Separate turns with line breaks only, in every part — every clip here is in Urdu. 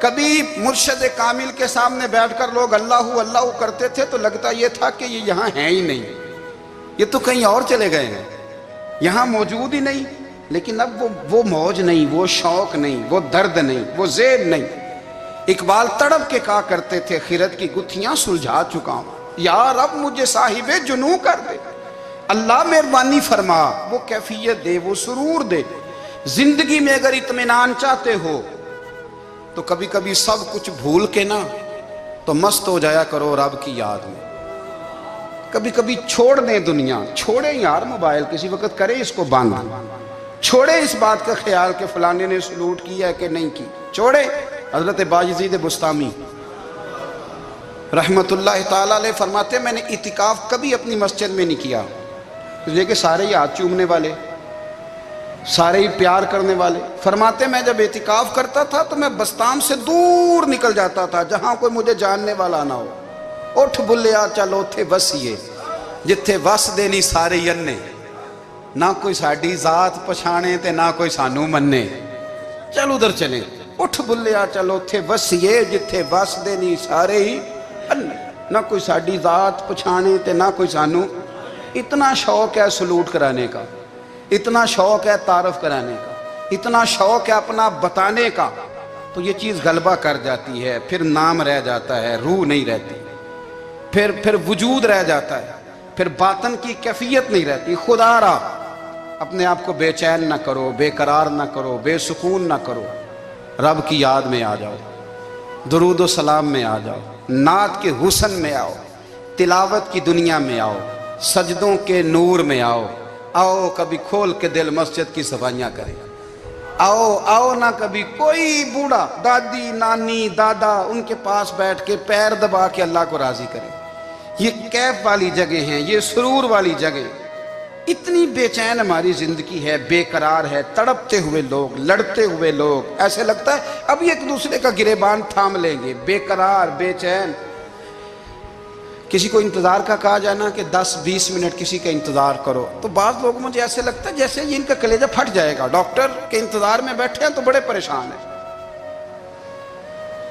کبھی مرشد کامل کے سامنے بیٹھ کر لوگ اللہ اللہ کرتے تھے تو لگتا یہ تھا کہ یہ یہاں ہیں ہی نہیں، یہ تو کہیں اور چلے گئے ہیں، یہاں موجود ہی نہیں۔ لیکن اب وہ موج نہیں، وہ شوق نہیں، وہ درد نہیں، وہ ذیل نہیں۔ اقبال تڑپ کے کہا کرتے تھے خرد کی گتھیاں سلجھا چکا ہوں، یا رب مجھے صاحب جنوں کر دے، اللہ مہربانی فرما، وہ کیفیت دے، وہ سرور دے۔ زندگی میں اگر اطمینان چاہتے ہو تو کبھی کبھی سب کچھ بھول کے نا تو مست ہو جایا کرو رب کی یاد میں۔ کبھی کبھی چھوڑ دیں دنیا، چھوڑیں یار موبائل، کسی وقت کریں اس کو بند، چھوڑیں اس بات کا خیال کہ فلانے نے سلوٹ کیا ہے کہ نہیں کی، چھوڑیں۔ حضرت باجزید بستامی رحمت اللہ تعالیٰ علیہ فرماتے ہیں میں نے اعتکاف کبھی اپنی مسجد میں نہیں کیا، اس لیے کہ سارے ہی ہاتھ چومنے والے، سارے ہی پیار کرنے والے۔ فرماتے میں جب اعتکاف کرتا تھا تو میں بستام سے دور نکل جاتا تھا جہاں کوئی مجھے جاننے والا نہ ہو۔ اٹھ بلیا چلو تھے وسیے جتھے وس دے نہیں سارے ینے، نہ کوئی ساڈی ذات پچھانے تے نہ کوئی سانو مننے، چل ادھر چلیں۔ اٹھ بلیا چلو تھے وسیے جتھے وس دے نہیں سارے ہی انے، نہ کوئی ساڈی ذات پچھانے تے نہ کوئی سانو۔ اتنا شوق ہے سلوٹ کرانے کا، اتنا شوق ہے تعارف کرانے کا، اتنا شوق ہے اپنا بتانے کا، تو یہ چیز غلبہ کر جاتی ہے، پھر نام رہ جاتا ہے، روح نہیں رہتی، پھر وجود رہ جاتا ہے، پھر باطن کی کیفیت نہیں رہتی۔ خدا را اپنے آپ کو بے چین نہ کرو، بے قرار نہ کرو، بے سکون نہ کرو، رب کی یاد میں آ جاؤ، درود و سلام میں آ جاؤ، نعت کے حسن میں آؤ، تلاوت کی دنیا میں آؤ، سجدوں کے نور میں آؤ۔ آؤ کبھی کھول کے دل مسجد کی صفائیاں کریں، آؤ نہ کبھی کوئی بوڑھا دادی نانی دادا ان کے پاس بیٹھ کے پیر دبا کے اللہ کو راضی کریں۔ یہ کیف والی جگہ ہیں، یہ سرور والی جگہ۔ اتنی بے چین ہماری زندگی ہے، بے قرار ہے، تڑپتے ہوئے لوگ، لڑتے ہوئے لوگ، ایسے لگتا ہے اب یہ ایک دوسرے کا گریبان تھام لیں گے، بے قرار بے چین۔ کسی کو انتظار کا کہا جانا کہ 10-20 منٹ کسی کا انتظار کرو تو بعض لوگ مجھے ایسے لگتا ہے جیسے ان کا کلیجہ پھٹ جائے گا، ڈاکٹر کے انتظار میں بیٹھے ہیں تو بڑے پریشان ہیں۔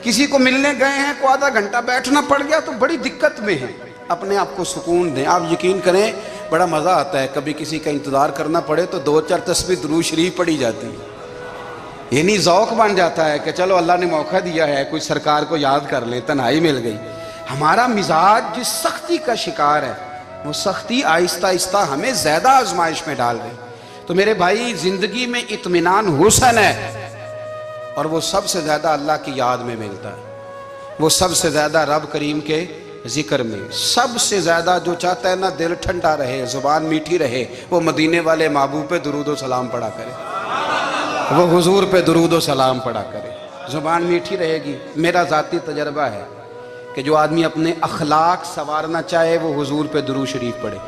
کسی کو ملنے گئے ہیں کو آدھا گھنٹہ بیٹھنا پڑ گیا تو بڑی دقت میں ہیں۔ اپنے آپ کو سکون دیں۔ آپ یقین کریں بڑا مزہ آتا ہے، کبھی کسی کا انتظار کرنا پڑے تو 2-4 تسبیح درود شریف پڑھی جاتی ہے، یعنی ذوق بن جاتا ہے کہ چلو اللہ نے موقع دیا ہے، کوئی سرکار کو یاد کر لے، تنہائی مل گئی۔ ہمارا مزاج جس سختی کا شکار ہے وہ سختی آہستہ آہستہ ہمیں زیادہ آزمائش میں ڈال رہی۔ تو میرے بھائی زندگی میں اطمینان حسن ہے، اور وہ سب سے زیادہ اللہ کی یاد میں ملتا ہے، وہ سب سے زیادہ رب کریم کے ذکر میں۔ سب سے زیادہ جو چاہتا ہے نا دل ٹھنڈا رہے، زبان میٹھی رہے، وہ مدینے والے محبوب پہ درود و سلام پڑھا کرے، وہ حضور پہ درود و سلام پڑھا کرے، زبان میٹھی رہے گی۔ میرا ذاتی تجربہ ہے کہ جو آدمی اپنے اخلاق سنوارنا چاہے وہ حضور پہ درود شریف پڑھے،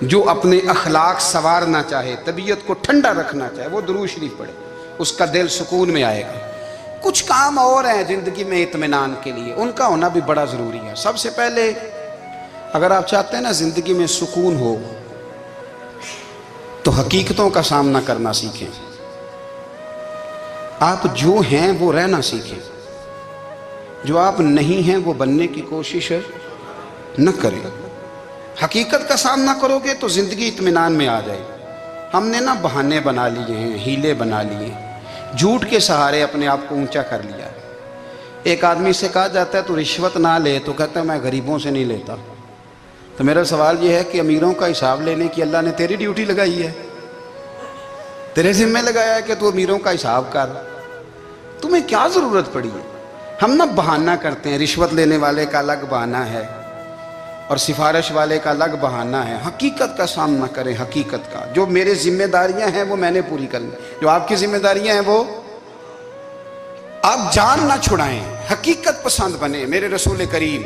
جو اپنے اخلاق سنوارنا چاہے، طبیعت کو ٹھنڈا رکھنا چاہے، وہ درود شریف پڑھے، اس کا دل سکون میں آئے گا۔ کچھ کام اور ہیں زندگی میں اطمینان کے لیے، ان کا ہونا بھی بڑا ضروری ہے۔ سب سے پہلے اگر آپ چاہتے ہیں نا زندگی میں سکون ہو تو حقیقتوں کا سامنا کرنا سیکھیں۔ آپ جو ہیں وہ رہنا سیکھیں، جو آپ نہیں ہیں وہ بننے کی کوشش نہ کریں۔ حقیقت کا سامنا کرو گے تو زندگی اطمینان میں آ جائے۔ ہم نے نا بہانے بنا لیے ہیں، ہیلے بنا لیے ہیں، جھوٹ کے سہارے اپنے آپ کو اونچا کر لیا ہے۔ ایک آدمی سے کہا جاتا ہے تو رشوت نہ لے، تو کہتا ہے میں غریبوں سے نہیں لیتا۔ تو میرا سوال یہ ہے کہ امیروں کا حساب لینے کی اللہ نے تیری ڈیوٹی لگائی ہے، تیرے ذمہ لگایا ہے کہ تو امیروں کا حساب کر، تمہیں کیا ضرورت پڑی ہے؟ ہم نہ بہانہ کرتے ہیں، رشوت لینے والے کا الگ بہانہ ہے اور سفارش والے کا الگ بہانہ ہے۔ حقیقت کا سامنا کریں، حقیقت کا۔ جو میرے ذمہ داریاں ہیں وہ میں نے پوری کرنی، جو آپ کی ذمہ داریاں ہیں وہ آپ جان نہ چھڑائیں، حقیقت پسند بنے۔ میرے رسول کریم،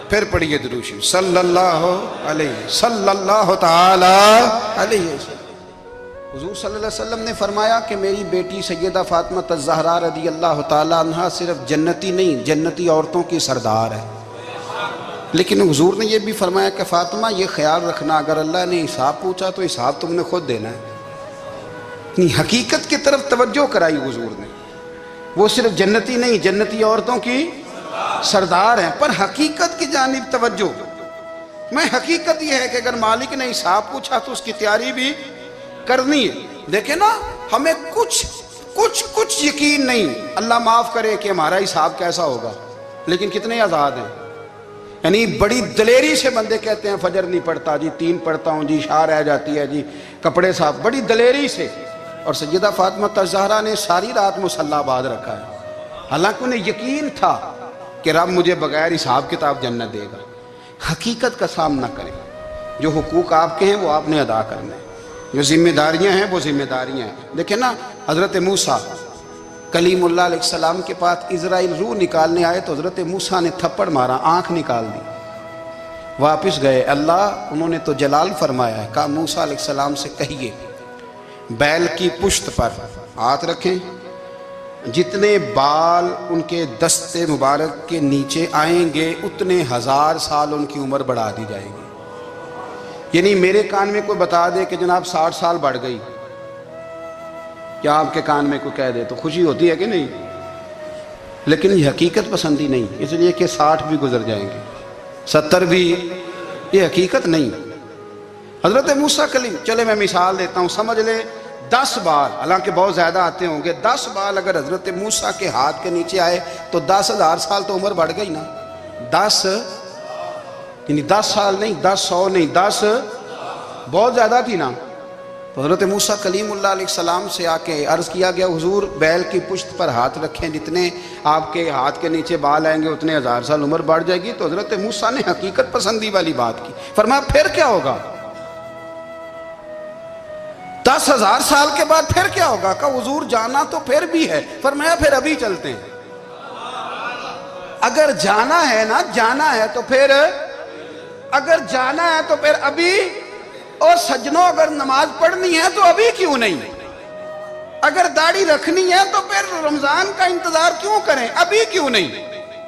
پھر پڑھیے درود شریف صلی اللہ تعالی علیہ وسلم۔ حضور صلی اللہ علیہ وسلم نے فرمایا کہ میری بیٹی سیدہ فاطمہ الزہرا رضی اللہ تعالی عنہا صرف جنتی نہیں، جنتی عورتوں کی سردار ہے۔ لیکن حضور نے یہ بھی فرمایا کہ فاطمہ یہ خیال رکھنا اگر اللہ نے حساب پوچھا تو حساب تم نے خود دینا ہے۔ حقیقت کی طرف توجہ کرائی حضور نے۔ وہ صرف جنتی نہیں، جنتی عورتوں کی سردار ہیں، پر حقیقت کی جانب توجہ۔ میں حقیقت یہ ہے کہ اگر مالک نے حساب پوچھا تو اس کی تیاری بھی کرنی ہے۔ دیکھیں نا، ہمیں کچھ یقین نہیں، اللہ معاف کرے کہ ہمارا حساب کیسا ہوگا، لیکن کتنے آزاد ہیں۔ یعنی بڑی دلیری سے بندے کہتے ہیں فجر نہیں پڑھتا جی، 3 پڑھتا ہوں جی، شاہ رہ جاتی ہے جی، کپڑے صاف، بڑی دلیری سے۔ اور سیدہ فاطمہ الزہرا نے ساری رات مصلی آباد رکھا ہے، حالانکہ انہیں یقین تھا کہ رب مجھے بغیر حساب کتاب جنت دے گا۔ حقیقت کا سامنا کریں، جو حقوق آپ کے ہیں وہ آپ نے ادا کرنے ہیں، جو ذمہ داریاں ہیں وہ ذمہ داریاں ہیں۔ دیکھیں نا، حضرت موسیٰ کلیم اللہ علیہ السلام کے پاس اسرائیل روح نکالنے آئے تو حضرت موسیٰ نے تھپڑ مارا، آنکھ نکال دی، واپس گئے۔ اللہ انہوں نے تو جلال فرمایا ہے، کہا موسیٰ علیہ السلام سے کہیے بیل کی پشت پر ہاتھ رکھیں، جتنے بال ان کے دستے مبارک کے نیچے آئیں گے اتنے 1000 سال ان کی عمر بڑھا دی جائے گی۔ یعنی میرے کان میں کوئی بتا دے کہ جناب 60 سال بڑھ گئی، کیا آپ کے کان میں کوئی کہہ دے تو خوشی ہوتی ہے کہ نہیں؟ لیکن یہ حقیقت پسندی نہیں، اس لیے کہ 60 بھی گزر جائیں گے، 70 بھی، یہ حقیقت نہیں۔ حضرت موسیٰ کلیم، چلے میں مثال دیتا ہوں، سمجھ لے 10 بال، حالانکہ بہت زیادہ آتے ہوں گے، 10 بال اگر حضرت موسیٰ کے ہاتھ کے نیچے آئے تو 10,000 سال تو عمر بڑھ گئی نا۔ 10 یعنی 10 سال نہیں، 10 100 نہیں، 10 بہت زیادہ تھی نا۔ تو حضرت موسیٰ کلیم اللہ علیہ السلام سے آ کے عرض کیا گیا، حضور بیل کی پشت پر ہاتھ رکھیں، جتنے آپ کے ہاتھ کے نیچے بال آئیں گے اتنے 1000 سال عمر بڑھ جائے گی۔ تو حضرت موسیٰ نے حقیقت پسندی والی بات کی، فرمایا پھر کیا ہوگا؟ 10,000 سال کے بعد پھر کیا ہوگا؟ کہا حضور جانا تو پھر بھی ہے، فرمایا پھر ابھی چلتے ہیں۔ اگر جانا ہے نا، جانا ہے تو پھر، اگر جانا ہے تو پھر ابھی۔ اور سجنوں، اگر نماز پڑھنی ہے تو ابھی کیوں نہیں؟ اگر داڑھی رکھنی ہے تو پھر رمضان کا انتظار کیوں کریں، ابھی کیوں نہیں؟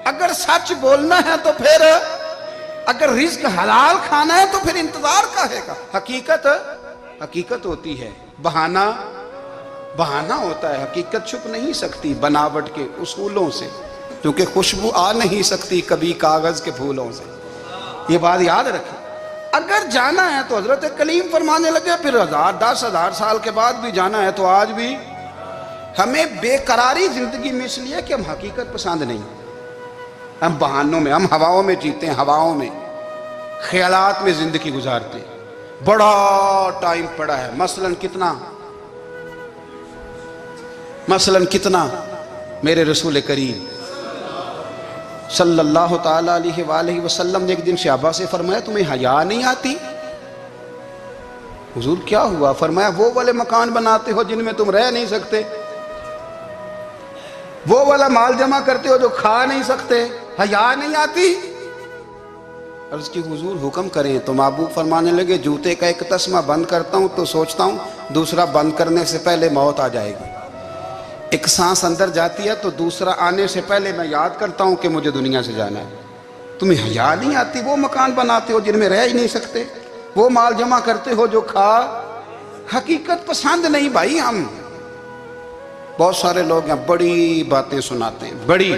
اگر سچ بولنا ہے تو پھر، اگر رزق حلال کھانا ہے تو پھر انتظار کا ہے گا۔ حقیقت ہوتی ہے، بہانہ ہوتا ہے، حقیقت چھپ نہیں سکتی بناوٹ کے اصولوں سے، کیونکہ خوشبو آ نہیں سکتی کبھی کاغذ کے پھولوں سے۔ یہ بات یاد رکھیں، اگر جانا ہے تو حضرت کلیم فرمانے لگے پھر 10,000 سال کے بعد بھی جانا ہے تو آج بھی۔ ہمیں بے قراری زندگی میں اس لیے کہ ہم حقیقت پسند نہیں، ہم بہانوں میں، ہم ہواؤں میں جیتے ہیں، ہواؤں میں، خیالات میں زندگی گزارتے ہیں۔ بڑا ٹائم پڑا ہے، مثلاً کتنا میرے رسول کریم صلی اللہ تعالیٰ علیہ وآلہ وسلم نے ایک دن صحابہ سے فرمایا تمہیں حیا نہیں آتی؟ حضور کیا ہوا؟ فرمایا وہ والے مکان بناتے ہو جن میں تم رہ نہیں سکتے، وہ والا مال جمع کرتے ہو جو کھا نہیں سکتے، حیا نہیں آتی؟ عرض کی حضور حکم کریں تو محبوب فرمانے لگے جوتے کا ایک تسمہ بند کرتا ہوں تو سوچتا ہوں دوسرا بند کرنے سے پہلے موت آ جائے گی، ایک سانس اندر جاتی ہے تو دوسرا آنے سے پہلے میں یاد کرتا ہوں کہ مجھے دنیا سے جانا ہے۔ تمہیں حیا نہیں آتی؟ وہ مکان بناتے ہو جن میں رہ ہی نہیں سکتے، وہ مال جمع کرتے ہو جو کھا۔ حقیقت پسند نہیں بھائی ہم۔ بہت سارے لوگ ہیں بڑی باتیں سناتے ہیں، بڑی،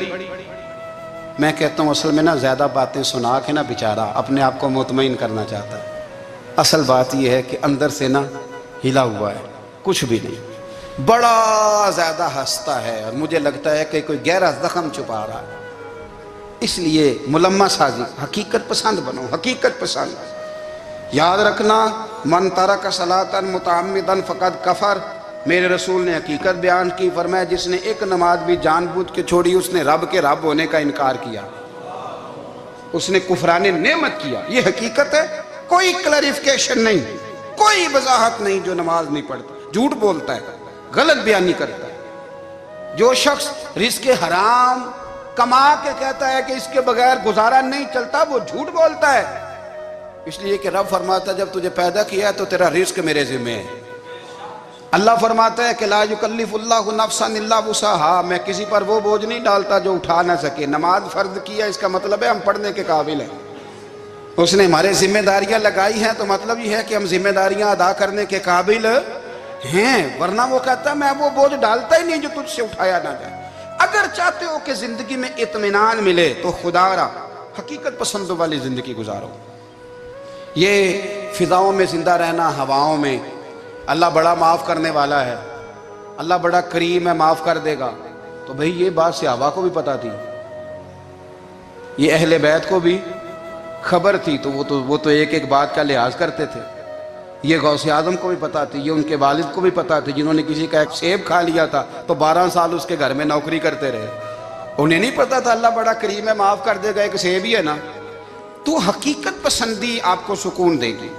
میں کہتا ہوں اصل میں نا زیادہ باتیں سنا کے نا بیچارہ اپنے آپ کو مطمئن کرنا چاہتا ہے، اصل بات یہ ہے کہ اندر سے نا ہلا ہوا ہے، کچھ بھی نہیں، بڑا زیادہ ہنستا ہے اور مجھے لگتا ہے کہ کوئی گہرا زخم چھپا رہا ہے۔ اس لیے ملمہ سازی، حقیقت پسند بنو، حقیقت پسند۔ یاد رکھنا من ترک صلاۃ متعمدا فقد کفر، میرے رسول نے حقیقت بیان کی، فرمایا جس نے ایک نماز بھی جان بوجھ کے چھوڑی اس نے رب کے رب ہونے کا انکار کیا، اس نے کفران نعمت کیا۔ یہ حقیقت ہے، کوئی کلیریفیکیشن نہیں، کوئی وضاحت نہیں۔ جو نماز نہیں پڑھتا، جھوٹ بولتا ہے، غلط بیانی کرتا ہے، جو شخص رزق حرام کما کے کہتا ہے کہ اس کے بغیر گزارا نہیں چلتا، وہ جھوٹ بولتا ہے۔ اس لیے کہ رب فرماتا ہے جب تجھے پیدا کیا ہے تو تیرا رزق میرے ذمہ ہے۔ اللہ فرماتا ہے کہ لا یکلف اللہ نفسا الا وسعہا، میں کسی پر وہ بوجھ نہیں ڈالتا جو اٹھا نہ سکے۔ نماز فرض کیا اس کا مطلب ہے ہم پڑھنے کے قابل ہیں، اس نے ہمارے ذمہ داریاں لگائی ہیں تو مطلب یہ ہے کہ ہم ذمہ داریاں ادا کرنے کے قابل ہیں، ورنہ وہ کہتا ہے میں وہ بوجھ ڈالتا ہی نہیں جو تجھ سے اٹھایا نہ جائے۔ اگر چاہتے ہو کہ زندگی میں اطمینان ملے تو خدا را حقیقت پسندوں والی زندگی گزارو. یہ فضاؤں میں زندہ رہنا، ہواؤں میں، اللہ بڑا معاف کرنے والا ہے، اللہ بڑا کریم ہے، معاف کر دے گا، تو بھئی یہ بات صحابہ کو بھی پتا تھی، یہ اہل بیت کو بھی خبر تھی، تو وہ تو ایک ایک بات کا لحاظ کرتے تھے. یہ غوث اعظم کو بھی پتا تھی، یہ ان کے والد کو بھی پتا تھی، جنہوں نے کسی کا ایک سیب کھا لیا تھا تو 12 سال اس کے گھر میں نوکری کرتے رہے. انہیں نہیں پتا تھا اللہ بڑا کریم ہے، معاف کر دے گا، ایک سیب ہی ہے نا. تو حقیقت پسندی آپ کو سکون دے گی.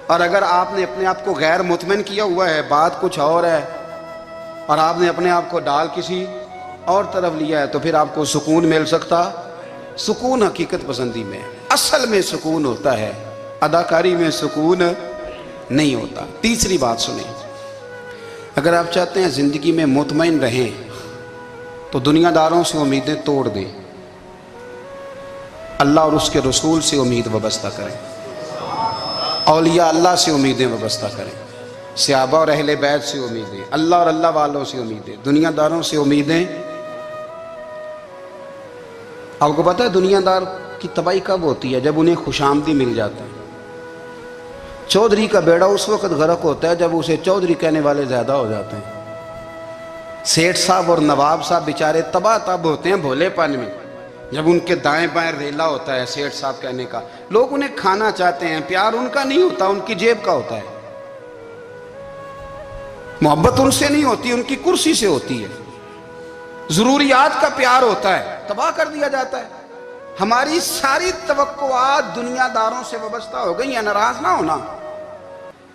اور اگر آپ نے اپنے آپ کو غیر مطمئن کیا ہوا ہے، بات کچھ اور ہے، اور آپ نے اپنے آپ کو ڈال کسی اور طرف لیا ہے، تو پھر آپ کو سکون مل سکتا؟ سکون حقیقت پسندی میں، اصل میں سکون ہوتا ہے، اداکاری میں سکون نہیں ہوتا. تیسری بات سنیں، اگر آپ چاہتے ہیں زندگی میں مطمئن رہیں تو دنیا داروں سے امیدیں توڑ دیں، اللہ اور اس کے رسول سے امید وابستہ کریں، اولیاء اللہ سے امیدیں وابستہ کریں، صحابہ اور اہل بیت سے امیدیں، اللہ اور اللہ والوں سے امیدیں، دنیا داروں سے امیدیں. آپ کو پتہ ہے دنیا دار کی تباہی کب ہوتی ہے؟ جب انہیں خوش آمدی مل جاتا ہے. چودھری کا بیڑا اس وقت غرق ہوتا ہے جب اسے چودھری کہنے والے زیادہ ہو جاتے ہیں. سیٹھ صاحب اور نواب صاحب بیچارے تباہ تب ہوتے ہیں بھولے پن میں، جب ان کے دائیں بائیں ریلا ہوتا ہے سیٹھ صاحب کہنے کا. لوگ انہیں کھانا چاہتے ہیں، پیار ان کا نہیں ہوتا، ان کی جیب کا ہوتا ہے. محبت ان سے نہیں ہوتی، ان کی کرسی سے ہوتی ہے. ضروریات کا پیار ہوتا ہے، تباہ کر دیا جاتا ہے. ہماری ساری توقعات دنیا داروں سے وابستہ ہو گئی ہیں. ناراض نہ ہونا،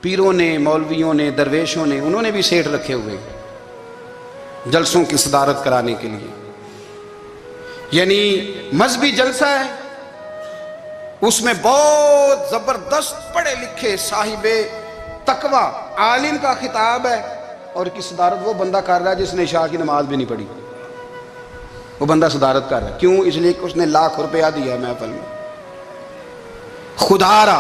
پیروں نے، مولویوں نے، درویشوں نے، انہوں نے بھی سیٹ رکھے ہوئے جلسوں کی صدارت کرانے کے لیے. یعنی مذہبی جلسہ ہے، اس میں بہت زبردست پڑھے لکھے صاحب تقوی عالم کا خطاب ہے، اور کی صدارت وہ بندہ کر رہا ہے جس نے عشاء کی نماز بھی نہیں پڑھی. وہ بندہ صدارت کر رہا ہے، کیوں؟ اس لیے کہ اس نے لاکھ روپیہ دیا محفل میں. خدا را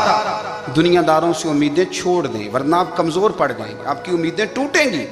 دنیا داروں سے امیدیں چھوڑ دیں، ورنہ آپ کمزور پڑ جائیں گے، آپ کی امیدیں ٹوٹیں گی.